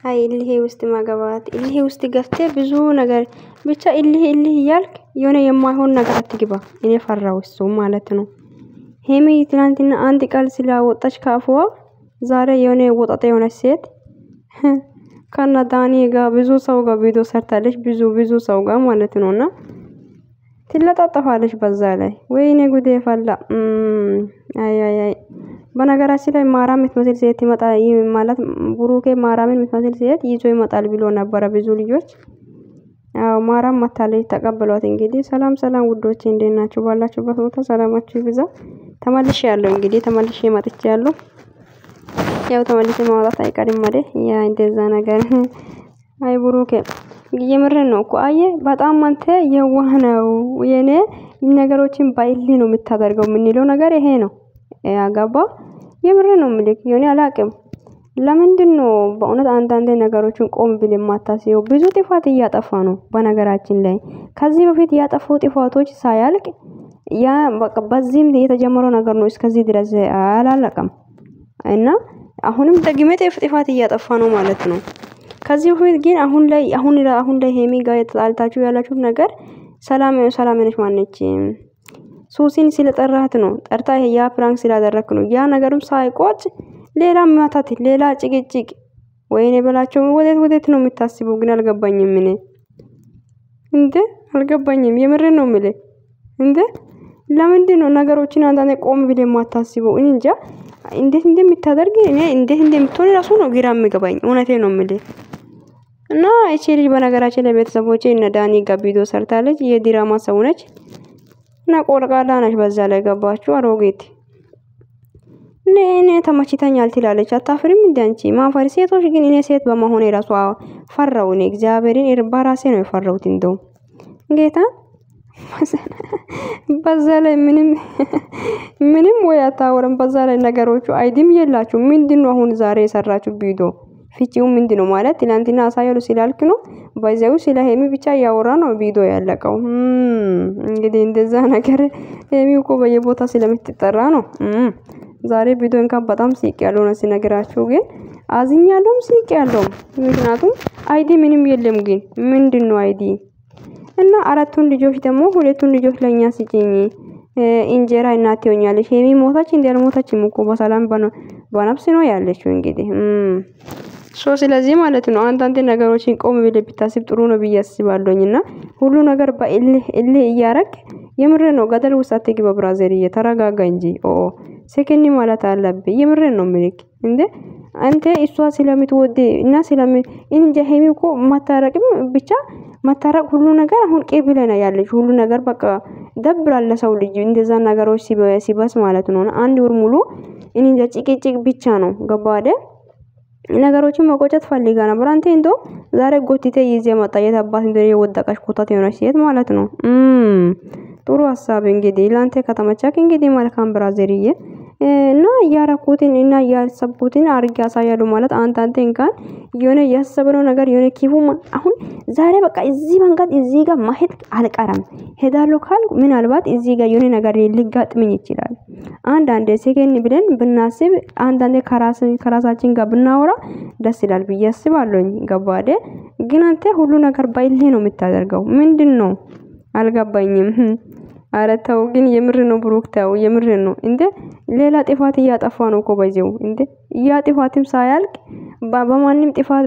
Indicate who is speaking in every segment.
Speaker 1: አይ እልህ ውስጥ ማገባት እልህ ውስጥ ገፍቴ ብዙ ነገር ብቻ እልህ እያልክ የሆነ የማይሆን ነገር አትግባ እኔ ፈራው እሱ ማለት ነው ሄሚ ትናንትና አንድ ቃል ስላወጣች ካፍዋ ዛሬ የሆነ ወጣጣ የሆነ ሴት ከናዳኒ ጋር ብዙ ሰው ጋር ቪዲዮ ሰርታለች ብዙ ሰው ጋር ማለት ነውና ትለጣጣፋለች በዛ ላይ ወይኔ ጉዴ ፈላ አይ በነገራችን ላይ ማራም የምትመስል ሴት ይመጣ ማለት ብሩኬ ማራምን የምትመስል ሴት ይዞ ይመጣል ብሎ ነበር ብዙ ልጆች አው ማራም መታለች ተቀበሏት እንግዲህ ሰላም ውዶቼ እንዴት ናችሁ ባላችሁበት ቦታ ሰላማችሁ ይብዛ ተመልሼያለሁ እንግዲህ ተመልሼ መጥቻለሁ ያው ተመልሼ ማውራት አይቀርም ማለት ያ እንደዛ ነገር አይ ብሩኬ የምርን ነው እኮ አየ በጣም አንተ የዋህ ነው የኔ ነገሮችን ባይል ነው የምታደርገው ምን ይለው ነገር ይሄ ነው ያጋባ የምርን ነው ምልክ የኔ አላቅም ለምንድነው በእውነት አንዳንድ ነገሮችን ቆም ብል የማታስየው ብዙ ጥፋት እያጠፋ ነው በነገራችን ላይ ከዚህ በፊት ያጠፋው ጥፋቶች ሳያልቅ ያ በቃ በዚህም የተጀመረው ነገር ነው እስከዚህ ድረስ አላለቀም እና አሁንም ደግሜ ጥፋት እያጠፋ ነው ማለት ነው ከዚህ በፊት ግን አሁን ላይ ሄሚ ጋር ተጣልታችሁ ያላችሁ ነገር ሰላም ነሽ ማነች ሶሲን ስለጠራት ነው ጠርታ ያ ፕራንክ ስላደረክ ነው ያ ነገርም ሳይቆጭ ሌላ ማታት ሌላ ጭቅጭቅ ወይኔ በላቸው ወዴት ነው የምታስበው ግን አልገባኝም ምን እንዴ አልገባኝም የምርን ነው ምለ እንዴ ለምንድን ነው ነገሮችን አንዳንዴ ቆም ብል የማታስበው እንጃ እንዴት እንደምታደርግ እኔ እንዴት እንደምትሆን ራሱ ነው ግራ የሚገባኝ እውነቴ ነው ምለ እና እቺ ልጅ በነገራችን ላይ ቤተሰቦቼ እነ ዳኒ ጋር ቪዲዮ ሰርታለች የዲራማ ሰው ነች እና ቆርቃላ ነች በዛ ላይ ገባችሁ አሮጌት እኔ ተመችተኛል ትላለች አታፍሪም እንዴ አንቺ ማፈሪ ሴቶች ግን እኔ ሴት በመሆኔ ራሱ ፈራው እኔ እግዚአብሔርን በራሴ ነው የፈራሁት እንደው ጌታ በዛ ላይ ምንም ወይ አታወራም በዛ ላይ ነገሮቹ አይዲም የላችሁ ምንድነው አሁን ዛሬ የሰራችሁ ቪዲዮ ፍቺው ምንድነው ማለት ትናንትና አሳየሉ ሲላልክ ነው ባይዘው ስለ ሄሚ ብቻ ያወራ ነው ቪዲዮ ያለቀው እንግዲህ እንደዛ ነገር ሄሚው እኮ በየቦታ ስለምትጠራ ነው ዛሬ ቪዲዮ እንኳን በጣም ሲቅ ያለው ነው ሲነግራችሁ ግን አዝኛለሁም ሲቅ ያለው ምክንያቱም አይዲ ምንም የለም ግን ምንድነው አይዲ እና አራቱን ልጆች ደግሞ ሁለቱን ልጆች ለኛ ሲጪኝ እንጀራ እናት ይሆኛለሽ ሄሚ ሞታች እንደልሞታችም እኮ በሰላም በነፍስ ነው ያለችው እንግዲህ ስለዚህ ማለት ነው አንዳንድ ነገሮችን ቆም ብለ ብታስብ ጥሩ ነው ብያስባለሁኝና ሁሉ ነገር በእልህ እያረክ የምር ነው ገደል ውስጥ አትግባ ብራዘር እየተረጋጋ እንጂ ሰከኒ ማለት አለብህ የምር ነው ምልክ እንዴ አንተ እሷ ስለምትወድ እና እንጃ ሄሚ እኮ ማታረቅም ብቻ ማታረቅ ሁሉ ነገር አሁን ቀብለና ያለች ሁሉ ነገር በቃ ደብራለ ሰው ልጅ እንደዛ ነገሮች ሲበስ ማለት ነው አንድ ወር ሙሉ እንጃ ጭቅጭቅ ብቻ ነው ገባደ ነገሮችን መቆጨት ፈልጋ ነበር አንተ እንዶ ዛሬ ጎቲቴ ይዜ መጣ የታባት እንደ የወደቀሽ ኮታት የሆነች ሴት ማለት ነው ጥሩ ሐሳብ እንግዲህ ላንተ ከተመቻክ እንግዲህ መልካም ብራዘርዬ እና ያራኩትን እና ያሰብኩትን አርጋ ያሳያሉ ማለት አንተ እንኳን የሆነ ያሰበነው ነገር የሆነ ኪፉ አሁን ዛሬ በቃ እዚህ መንገድ እዚህ ጋር ማሄድ አልቀረም ሄዳለሁ ካል ምናልባት እዚህ ጋር የሆነ ነገር ሊጋጥመኝ ይችላል አንዳንዴ ሰከን ብለን ብናስብ አንዳንዴ ከራሳችን ጋር ብናወራ ደስ ይላል ብያስባለሁኝ ገባደ ግን አንተ ሁሉ ነገር ባይልህ ነው የምታደርገው ምንድነው አልገባኝም አረታው ግን የምር ነው ብሩክታው የምር ነው እንዴ ሌላ ጥፋት ያጠፋ ነው እኮ ባይዘው እንዴ ያ ጥፋትም ሳያልቅ በማንም ጥፋት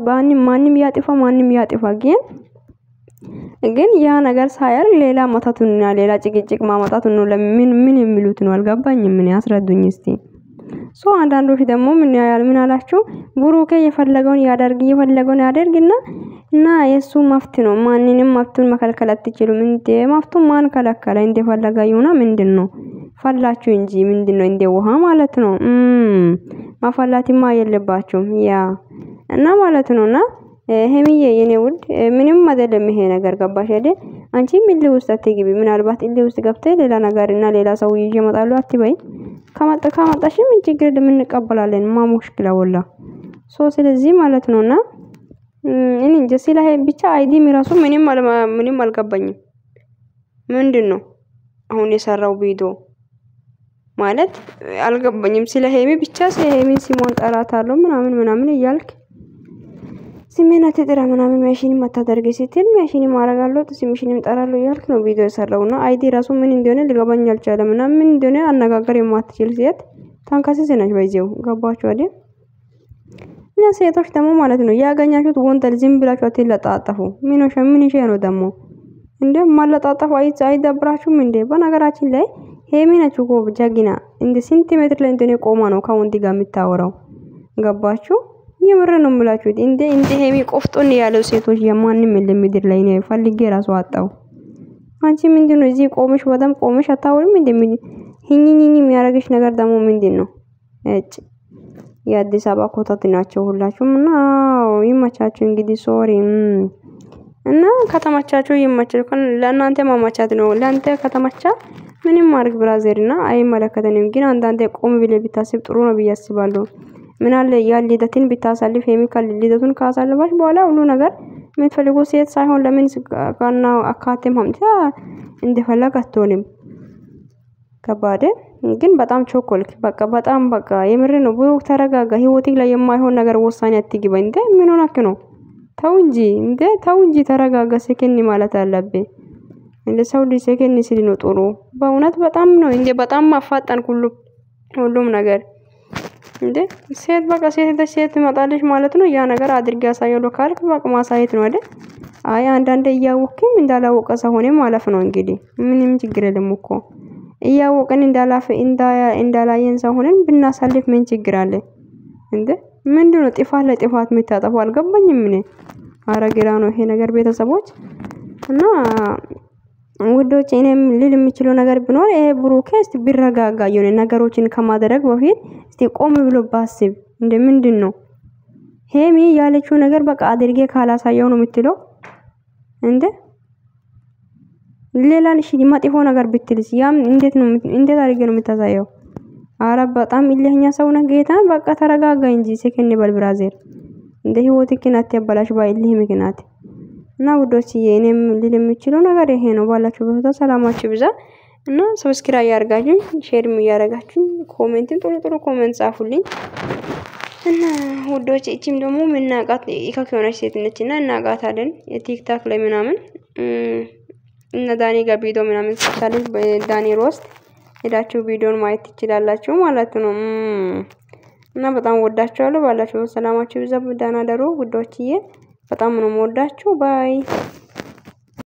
Speaker 1: ማንም ያጥፋ ግን ያ ነገር ሳያልቅ ሌላ ማታቱና ሌላ ጭቅጭቅ ማማጣቱ ነው ለምን የሚሉት ነው አልገባኝም ምን ያስረዱኝ እስቲ አንዳንዶች ደግሞ ምን አላችሁ ብሩኬ የፈለገውን ያደርግና እና የሱ መፍት ነው ማንንም መፍቱን መከልከል አትችሉም እንዴ መፍቱ ማን ከለከለ እንደፈለጋ ይሁና ምንድነው ፈላችሁ እንጂ ምንድነው እንደ ውሃ ማለት ነው ማፈላቲማ የለባችሁም ያ እና ማለት ነውና ሄሚዬ የኔ ውድ ምንም አይደለም ይሄ ነገር ገባሽ አይደል አንቺ ምን ውስጥ አትግቢ ምናልባት እንደ ውስጥ ገብተህ ሌላ ነገርና ሌላ ሰው ይዤ መጣሉ አትበይ ከመጣሽ ምን ችግር ለምንቀበላለን ሙሽኪላ ወላ ስለዚህ ማለት ነውና እኔ ጀሲላ ብቻ አይዲ ሚራሱ ምንም አልገባኝም ምንድነው አሁን የሰራው ቪዲዮ ማለት አልገባኝም ስለ ሄሚ ብቻ ስለ ሄሚ ሲሞን ጠራታለሁ ምናምን እያልክ ስሜን አትጥራ ምናምን ማሽን ማታደርግ ስትል ማሽን ማረጋለሁ ስምሽንም ጠራለሁ ያልክ ነው ቪዲዮ የሰራውና አይዲ ራሱ ምን እንደሆነ ሊገባኝ አልቻለም እና ምን እንደሆነ አነጋገር የማትችል ሴት ታንካሲስ ነች ባይዘው ገባችሁ አይደል? እና ሴቶች ደግሞ ማለት ነው ያገኛችሁት ወንጀል ዝም ብላችሁ አትለጣጣፉ። ምን ነው ደግሞ እንደ ማለጣጣፉ አይደብራችሁም እንዴ? በነገራችን ላይ ሄሚ ነች እኮ ጀግና እንደ ሴንቲሜትር ላይ እንደሆነ ቆማ ነው ከወንድ ጋር የምታወራው። ገባችሁ? የምር ነው የምላችሁት። እንደ ሄሚ ቆፍጦን ያለው ሴቶች የማንም የለም ምድር ላይ ነው ፈልጌ ራሱ አጣው። አንቺ ምንድነው እዚህ ቆመሽ በደም ቆመሽ አታወሪም? እንደምን ሂኒኒኒ የሚያረጋግሽ ነገር ደግሞ ምንድነው? እጭ የአዲስ አበባ ኮተት ናቸው ሁላችሁም እና ይመቻችሁ እንግዲህ ሶሪ እና ከተመቻችሁ ይመቻችሁ። ለእናንተ ማማቻት ነው ለአንተ ከተመቻ ምንም ማድረግ ብራዘርና አይመለከተንም። ግን አንዳንዴ ቆም ብለህ ብታስብ ጥሩ ነው ብዬ አስባለሁ። ምን አለ ያ ልደትን ብታሳልፍ የሚካል ልደቱን ካሳለፈች በኋላ ሁሉ ነገር የምትፈልገው ሴት ሳይሆን ለምን ጋና አካቴም ሀምታ እንደፈለግ አትሆንም። ከባድ ግን በጣም ቾኮልክ በቃ የምር ነው። ብሩክ ተረጋጋ። ህይወትህ ላይ የማይሆን ነገር ወሳኔ አትግባ እንዴ ምን ሆነክ ነው? ተው እንጂ ተረጋጋ። ሰከኒ ማለት አለብህ እንደ ሰው ልጅ ሰከኒ ሲል ነው ጥሩ። በእውነት በጣም ነው እንዴ በጣም ማፋጠን ሁሉም ነገር እንዴ ሴት ትመጣለች ማለት ነው። ያ ነገር አድርጋ ያሳየው ካልክ በቃ ማሳየት ነው አይደል? አይ አንዳንዴ እያወቅም እንዳላወቀ ሰው ሆነ ማለፍ ነው እንግዲህ ምንም ችግር የለም እኮ እያወቅን እንዳላየን ሰው ሆነን ብናሳልፍ ምን ችግር አለ እንዴ? ምንድነው ጥፋት ለጥፋት የምታጠፋው? አልገባኝም እኔ። አረግራ ነው ይሄ ነገር ቤተሰቦች እና ውዶች እኔም ልል የሚችለው ነገር ቢኖር ይሄ ብሩክ እስቲ ቢረጋጋ የሆነ ነገሮችን ከማድረግ በፊት እስቲ ቆም ብሎ ባስብ። ምንድነው ሄሚ ያለችው ነገር በቃ አድርጌ ካላሳየው ነው የምትለው እንዴ? ሌላን እሺ መጥፎ ነገር ብትልስ ያም እንዴት አድርጌ ነው የምታሳየው? አረ በጣም ኢለህኛ ሰው ነው ጌታ። በቃ ተረጋጋ እንጂ ሰከንድ በል ብራዘር። እንደ ህይወትክን አትያበላሽ ባይልህ ምክንያት እና ውዶች እኔም ልል የምችለው ነገር ይሄ ነው። ባላችሁ ቦታ ሰላማችሁ ብዛ እና ሰብስክራይብ ያርጋችሁ ሼርም ያረጋችሁ ኮሜንትን ጥሩ ኮሜንት ጻፉልኝ እና ውዶች እቺም ደግሞ ምናቃት ከሆነች ሴት ነችና እናቃታለን የቲክታክ ላይ ምናምን እና ዳኒ ጋር ቪዲዮ ምናምን ሰጣለች በዳኒ ሮስት ሄዳችሁ ቪዲዮን ማየት ትችላላችሁ ማለት ነው። እና በጣም ወዳችኋለሁ። ባላችሁ ሰላማችሁ ይብዛ። ደህና ደሩ ውዶችዬ። በጣም ነው የምወዳችሁ። ባይ